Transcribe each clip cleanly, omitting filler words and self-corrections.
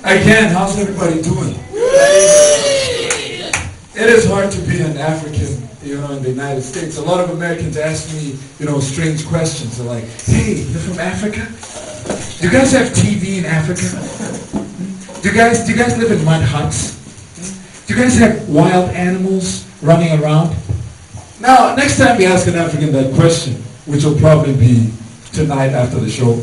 Again, how's everybody doing? It is hard to be an African, in the United States. A lot of Americans ask me, strange questions. They're like, hey, you're from Africa? Do you guys have TV in Africa? Do you guys live in mud huts? Do you guys have wild animals running around? Now, next time you ask an African that question, which will probably be tonight after the show,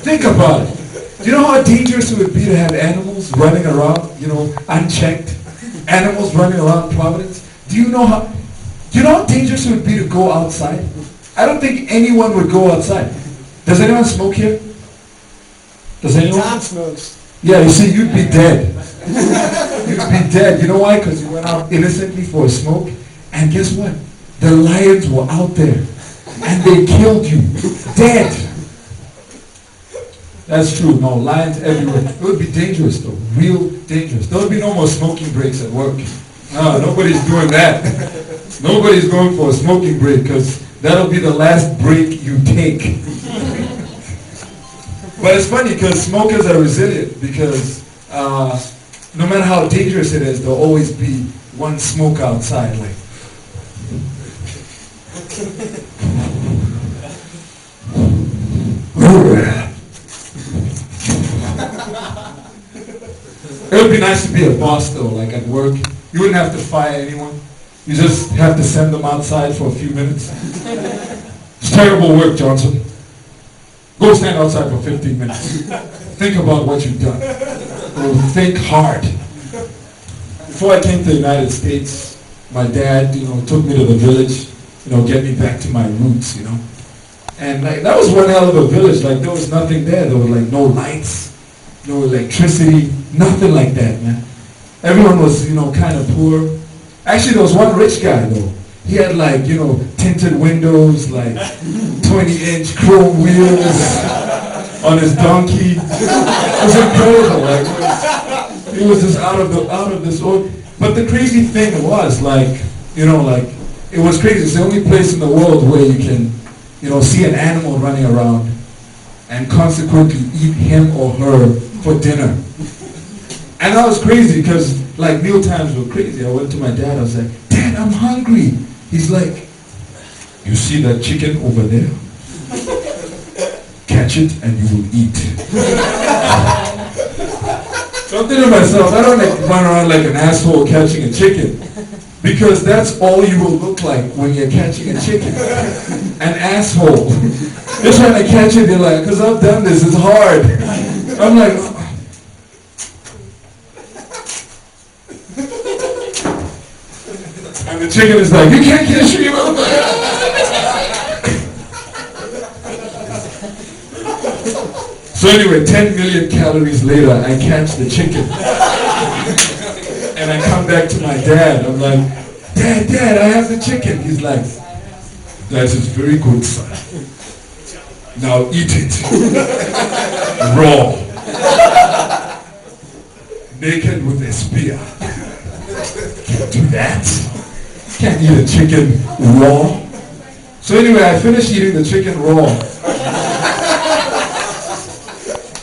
think about it. Do you know how dangerous it would be to have animals running around, unchecked? Animals running around Providence? Do you know how dangerous it would be to go outside? I don't think anyone would go outside. Does anyone smoke here? Does anyone? Tom smokes. Yeah, you see, you'd be dead. You'd be dead. You know why? Because you went out innocently for a smoke. And guess what? The lions were out there. And they killed you. Dead. That's true. No, lions everywhere. It would be dangerous though. Real dangerous. There would be no more smoking breaks at work. No, nobody's doing that. Nobody's going for a smoking break because that'll be the last break you take. But it's funny because smokers are resilient because no matter how dangerous it is, there'll always be one smoke outside. Like, it would be nice to be a boss though, like at work. You wouldn't have to fire anyone. You just have to send them outside for a few minutes. It's terrible work, Johnson. Go stand outside for 15 minutes. Think about what you've done. Think hard. Before I came to the United States, my dad, took me to the village, get me back to my roots, And that was one hell of a village. Like there was nothing there. There were like no lights, no electricity, nothing like that, man. Everyone was, kind of poor. Actually, there was one rich guy though. He had like, tinted windows, like 20-inch chrome wheels on his donkey. It was incredible. Like he was just out of this world. But the crazy thing was it was crazy. It's the only place in the world where you can, see an animal running around and consequently eat him or her for dinner. And that was crazy because like meal times were crazy. I went to my dad, I was like, Dad, I'm hungry. He's like, you see that chicken over there? Catch it and you will eat. So I'm thinking to myself, I don't run around like an asshole catching a chicken. Because that's all you will look like when you're catching a chicken. An asshole. You're trying to catch it, you're like, because I've done this, it's hard. I'm like, and the chicken is like, you can't catch me. So anyway, 10 million calories later, I catch the chicken. And I come back to my dad. I'm like, Dad, I have the chicken. He's like, that is very good, son. Now eat it. Raw. Naked with a spear. Can't do that. Can't eat a chicken raw. So anyway, I finished eating the chicken raw.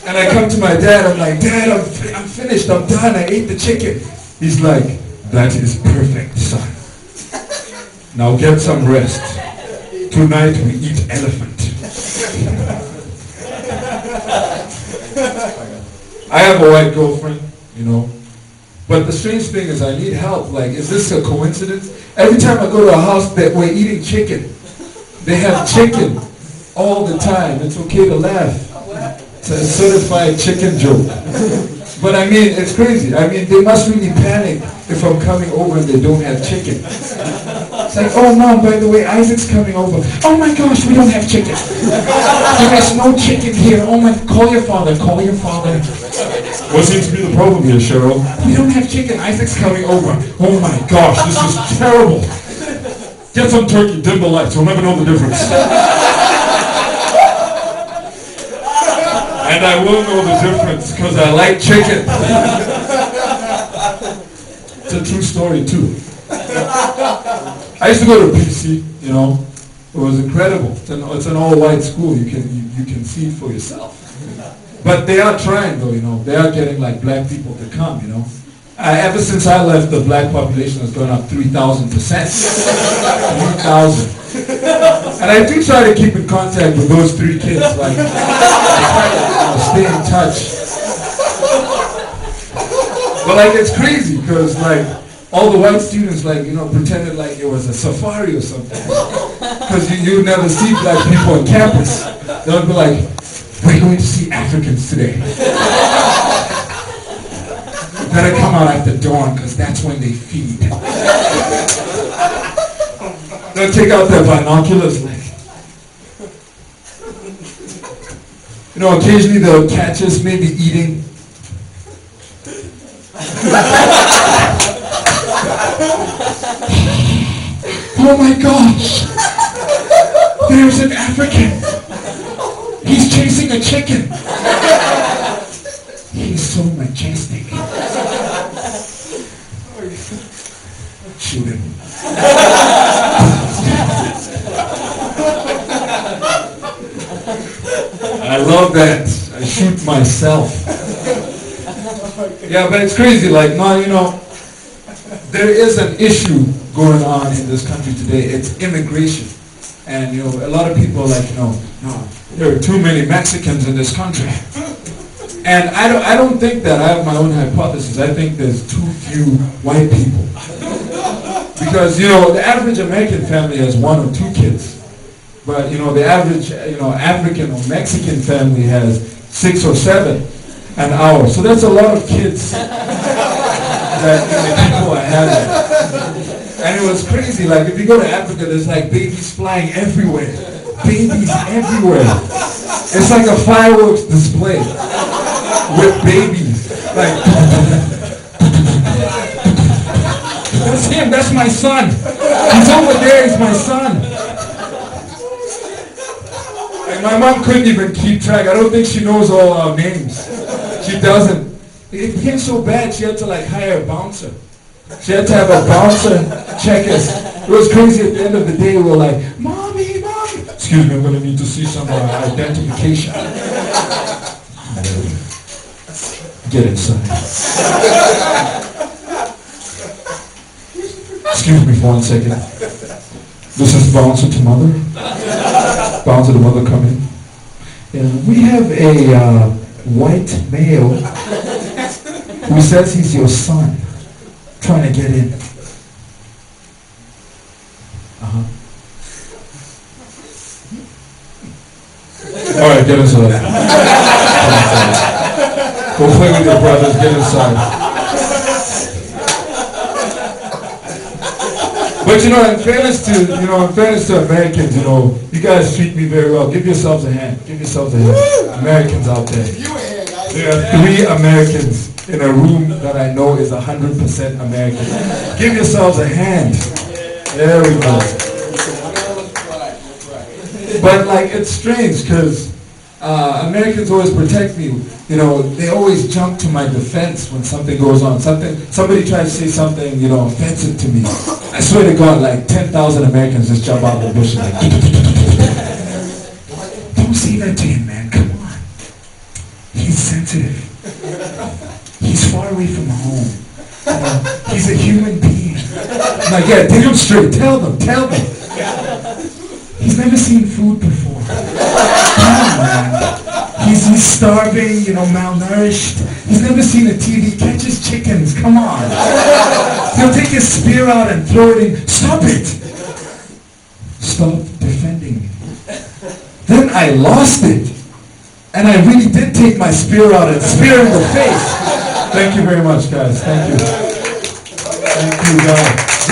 And I come to my dad. I'm like, Dad, I'm finished. I'm done. I ate the chicken. He's like, that is perfect, son. Now get some rest. Tonight we eat elephant. I have a white girlfriend, But the strange thing is I need help. Like, is this a coincidence? Every time I go to a house that we're eating chicken, they have chicken all the time. It's okay to laugh. It's a certified chicken joke. But I mean, it's crazy. I mean, they must really panic if I'm coming over and they don't have chicken. It's like, oh Mom, by the way, Isaac's coming over. Oh my gosh, we don't have chicken. There's no chicken here. Oh my, call your father. What seems to be the problem here, Cheryl? We don't have chicken. Isaac's coming over. Oh my gosh, this is terrible. Get some turkey, dim the lights. We'll never know the difference. And I will know the difference because I like chicken. It's a true story too. I used to go to PC, It was incredible. It's an all-white school. You can see it for yourself. But they are trying though, you know. They are getting like black people to come, you know. Ever since I left, the black population has gone up 3,000%. 3,000. And I do try to keep in contact with those 3 kids, like, I try to stay in touch. But like, it's crazy, because like, all the white students, like, you know, pretended like it was a safari or something. Because you never see black people on campus. They'll be like, we're going to see Africans today. Better come out after dawn, because that's when they feed. They'll take out their binoculars, like, you know, occasionally they'll catch us maybe eating. Oh my gosh! There's an African! He's chasing a chicken! He's so majestic. Shoot him. I love that. I shoot myself. Yeah, but it's crazy. Like, no, you know, there is an issue going on in this country today. It's immigration. And, you know, a lot of people are like, no, there are too many Mexicans in this country. And I don't think that. I have my own hypothesis. I think there's too few white people. Because, you know, the average American family has 1 or 2 kids. But, you know, the average, you know, African or Mexican family has 6 or 7 an hour. So that's a lot of kids that, you know, people are having. And it was crazy. Like, if you go to Africa, there's like babies flying everywhere. Babies everywhere. It's like a fireworks display with babies. Like, that's him. That's my son. He's over there. He's my son. And my mom couldn't even keep track. I don't think she knows all our names. She doesn't. It became so bad, she had to like hire a bouncer. She had to have a bouncer check us. It was crazy. At the end of the day, we were like, Mommy, Mommy. Excuse me, I'm going to need to see some identification. Get inside. Excuse me for 1 second. This is bouncer to mother. Bouncer to mother, come in. And we have a white male who says he's your son, trying to get in. All right, get inside. Go play with your brothers. Get inside. But you know, in fairness to Americans, you know, you guys treat me very well. Give yourselves a hand. Give yourselves a hand. Americans out there. There are 3 Americans in a room that I know is 100% American. Give yourselves a hand. There we go. But like, it's strange because Americans always protect me. You know, they always jump to my defense when something goes on. Somebody tries to say something, you know, offensive to me. I swear to God, like 10,000 Americans just jump out of the bush and like, don't say that to him, man. Come on. He's sensitive. He's far away from home. He's a human being. I'm like, yeah, take him straight. Tell them. He's never seen food before. Come on, man. He's starving, you know, malnourished. He's never seen a TV. Catches chickens. Come on. He'll take his spear out and throw it in. Stop it. Stop defending me. Then I lost it. And I really did take my spear out and spear in the face. Thank you very much, guys. Thank you. Thank you, guys.